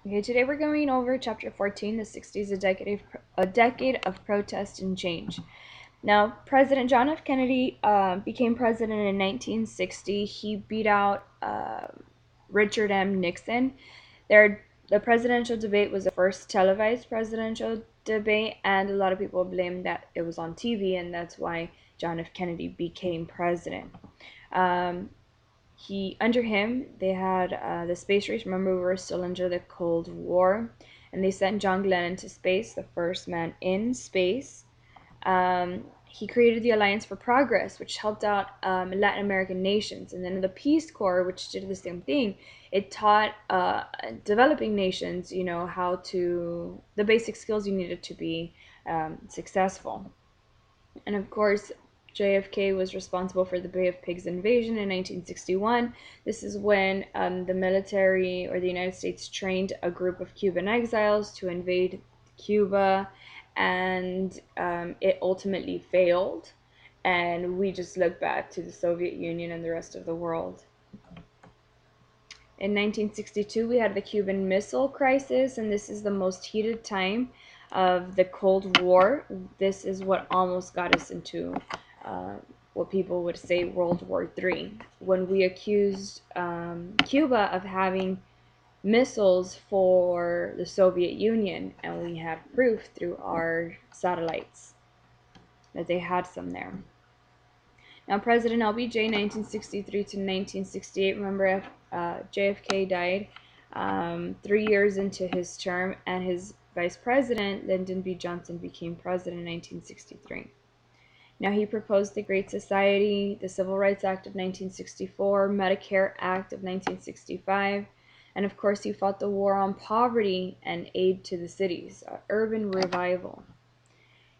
Okay, today we're going over chapter 14, the 60s, a decade of protest and change. Now, President John F. Kennedy became president in 1960. He beat out Richard M. Nixon. The presidential debate was the first televised presidential debate, and a lot of people blame that it was on TV, and that's why John F. Kennedy became president. Um, Under him they had the space race. Remember, we were still under the Cold War, and they sent John Glenn into space, the first man in space. He created the Alliance for Progress, which helped out Latin American nations, and then the Peace Corps, which did the same thing. It taught developing nations, how to the basic skills you needed to be successful. And of course, JFK was responsible for the Bay of Pigs invasion in 1961. This is when the military or the United States trained a group of Cuban exiles to invade Cuba, and it ultimately failed. And we just look back to the Soviet Union and the rest of the world. In 1962, we had the Cuban Missile Crisis, and this is the most heated time of the Cold War. This is what almost got us into uh, what people would say World War III, when we accused Cuba of having missiles for the Soviet Union, and we had proof through our satellites that they had some there. Now, President LBJ, 1963 to 1968. Remember, JFK died 3 years into his term, and his vice president, Lyndon B. Johnson, became president in 1963. Now, he proposed the Great Society, the Civil Rights Act of 1964, Medicare Act of 1965, and of course, he fought the war on poverty and aid to the cities, urban revival.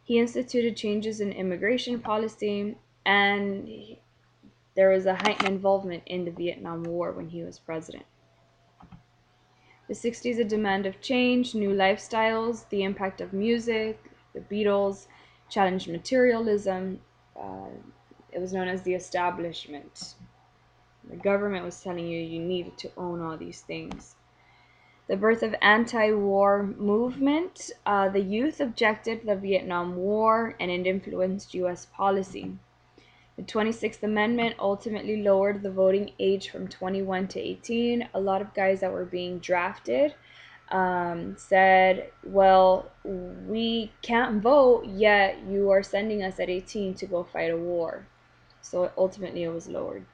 He instituted changes in immigration policy, and there was a heightened involvement in the Vietnam War when he was president. The 60s, a demand of change, new lifestyles, the impact of music, the Beatles, challenged materialism. Uh, it was known as the establishment. The government was telling you you needed to own all these things. The birth of anti-war movement. The youth objected to the Vietnam War, and it influenced U.S. policy. The 26th Amendment ultimately lowered the voting age from 21 to 18. A lot of guys that were being drafted said, well, we can't vote, yet you are sending us at 18 to go fight a war. So ultimately it was lowered.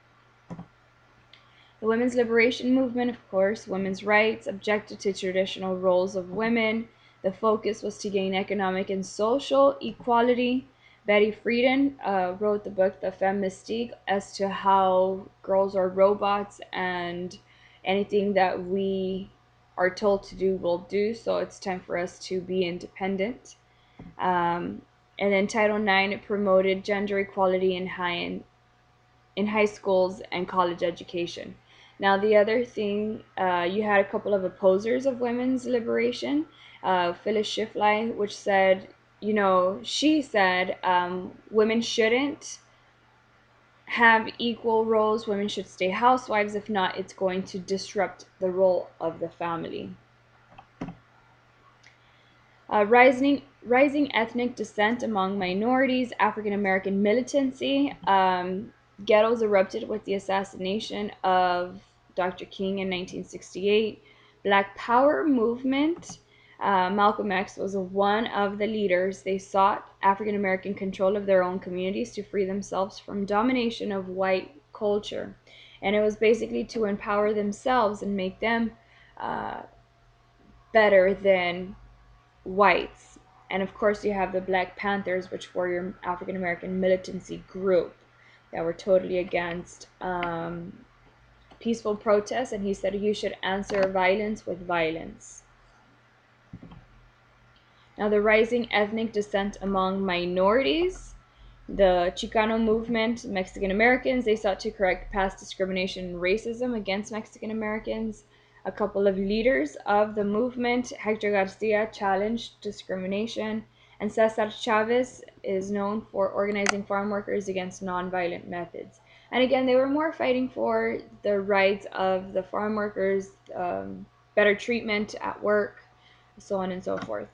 The women's liberation movement, of course, women's rights, objected to traditional roles of women. The focus was to gain economic and social equality. Betty Friedan wrote the book The Femme Mystique, as to how girls are robots and anything that we are told to do, we'll do. So it's time for us to be independent. And then Title IX, it promoted gender equality in high schools and college education. Now, the other thing, you had a couple of opposers of women's liberation. Phyllis Schlafly, which said, she said women shouldn't have equal roles. Women should stay housewives. If not, it's going to disrupt the role of the family. Rising ethnic dissent among minorities, African American militancy. Ghettos erupted with the assassination of Dr. King in 1968. Black Power movement. Malcolm X was one of the leaders. They sought African American control of their own communities to free themselves from domination of white culture. And it was basically to empower themselves and make them better than whites. And of course, you have the Black Panthers, which were your African American militancy group that were totally against peaceful protests. And he said you should answer violence with violence. Now, the rising ethnic dissent among minorities. The Chicano movement, Mexican Americans, they sought to correct past discrimination and racism against Mexican Americans. A couple of leaders of the movement, Hector Garcia, challenged discrimination, and Cesar Chavez is known for organizing farm workers against nonviolent methods. And again, they were more fighting for the rights of the farm workers, better treatment at work, so on and so forth.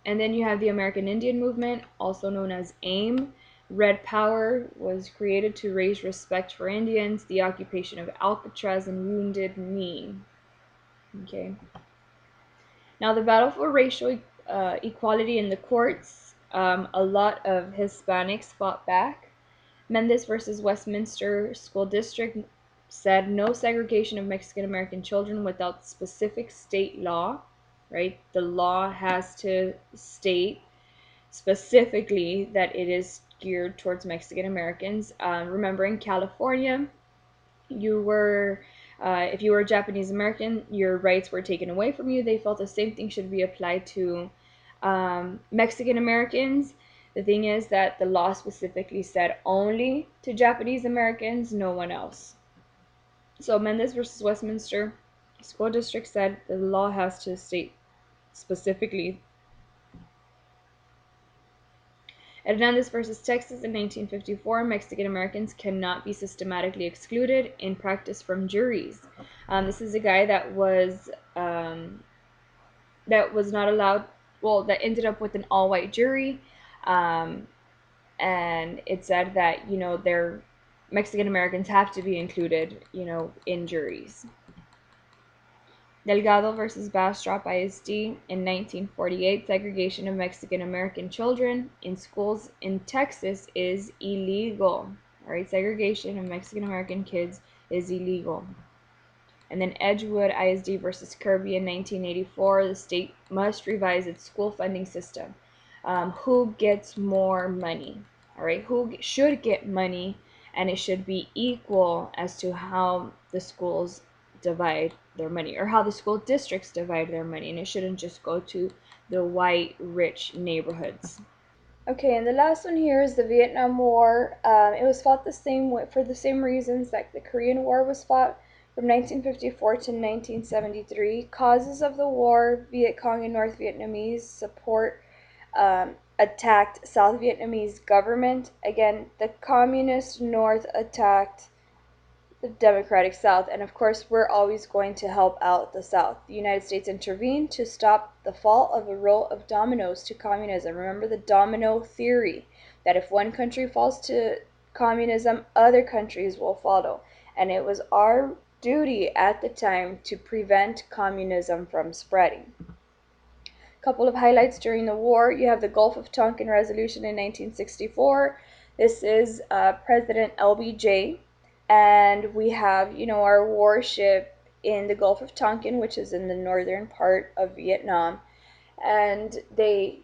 And then you have the American Indian Movement, also known as AIM. Red Power was created to raise respect for Indians, the occupation of Alcatraz, and Wounded Knee. Okay. Now, the battle for racial equality in the courts, a lot of Hispanics fought back. Mendes versus Westminster School District said no segregation of Mexican American children without specific state law, right? The law has to state specifically that it is geared towards Mexican Americans. Remember, in California, you were if you were a Japanese American, your rights were taken away from you. They felt the same thing should be applied to Mexican Americans. The thing is that the law specifically said only to Japanese Americans, no one else. So Mendes versus Westminster School District said the law has to state specifically. Hernandez versus Texas in 1954, Mexican Americans cannot be systematically excluded in practice from juries. This is a guy that was not allowed. Well, that ended up with an all-white jury, um, and it said that their Mexican Americans have to be included, in juries. Delgado versus Bastrop ISD in 1948, segregation of Mexican American children in schools in Texas is illegal. All right, segregation of Mexican American kids is illegal. And then Edgewood ISD versus Kirby in 1984, the state must revise its school funding system. Who gets more money? All right, who should get money, and it should be equal as to how the schools divide their money, or how the school districts divide their money, and it shouldn't just go to the white rich neighborhoods. Okay, and the last one here is the Vietnam War. It was fought for the same reasons that the Korean War was fought from 1954 to 1973. Causes of the war: Viet Cong and North Vietnamese support attacked South Vietnamese government. Again, the communist North attacked the Democratic South, and of course we're always going to help out the South. The United States intervened to stop the fall of a row of dominoes to communism. Remember the domino theory, that if one country falls to communism, other countries will follow. And it was our duty at the time to prevent communism from spreading. A couple of highlights during the war: you have the Gulf of Tonkin Resolution in 1964. This is President LBJ. And we have, our warship in the Gulf of Tonkin, which is in the northern part of Vietnam. And they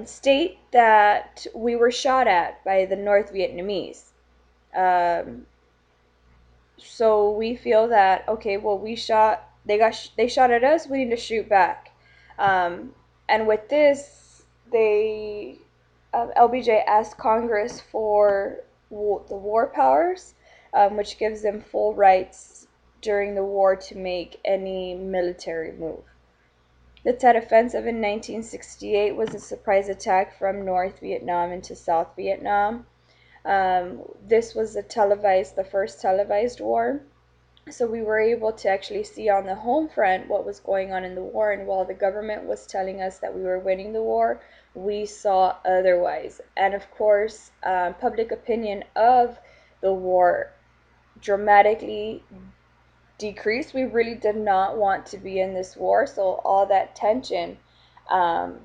state that we were shot at by the North Vietnamese. So we feel that, okay, well, they shot at us, we need to shoot back. And with this, LBJ asked Congress for the war powers, which gives them full rights during the war to make any military move. The Tet Offensive in 1968 was a surprise attack from North Vietnam into South Vietnam. This was the first televised war. So we were able to actually see on the home front what was going on in the war, and while the government was telling us that we were winning the war, we saw otherwise. And of course, public opinion of the war dramatically decreased. We really did not want to be in this war, so all that tension on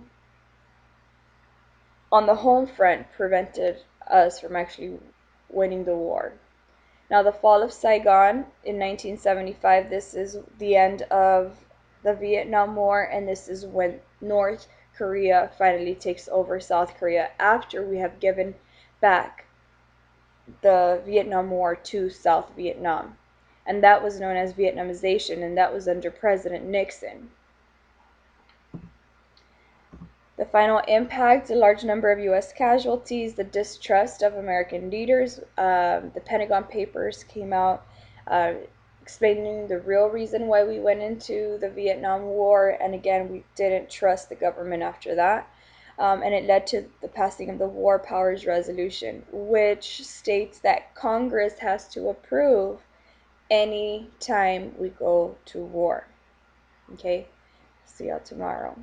the home front prevented us from actually winning the war. Now, the fall of Saigon in 1975, this is the end of the Vietnam War, and this is when North Korea finally takes over South Korea after we have given back the Vietnam War to South Vietnam. And that was known as Vietnamization, and that was under President Nixon. The final impact: a large number of U.S. casualties, the distrust of American leaders. The Pentagon Papers came out explaining the real reason why we went into the Vietnam War, and again, we didn't trust the government after that. And it led to the passing of the War Powers Resolution, which states that Congress has to approve any time we go to war. Okay? See y'all tomorrow.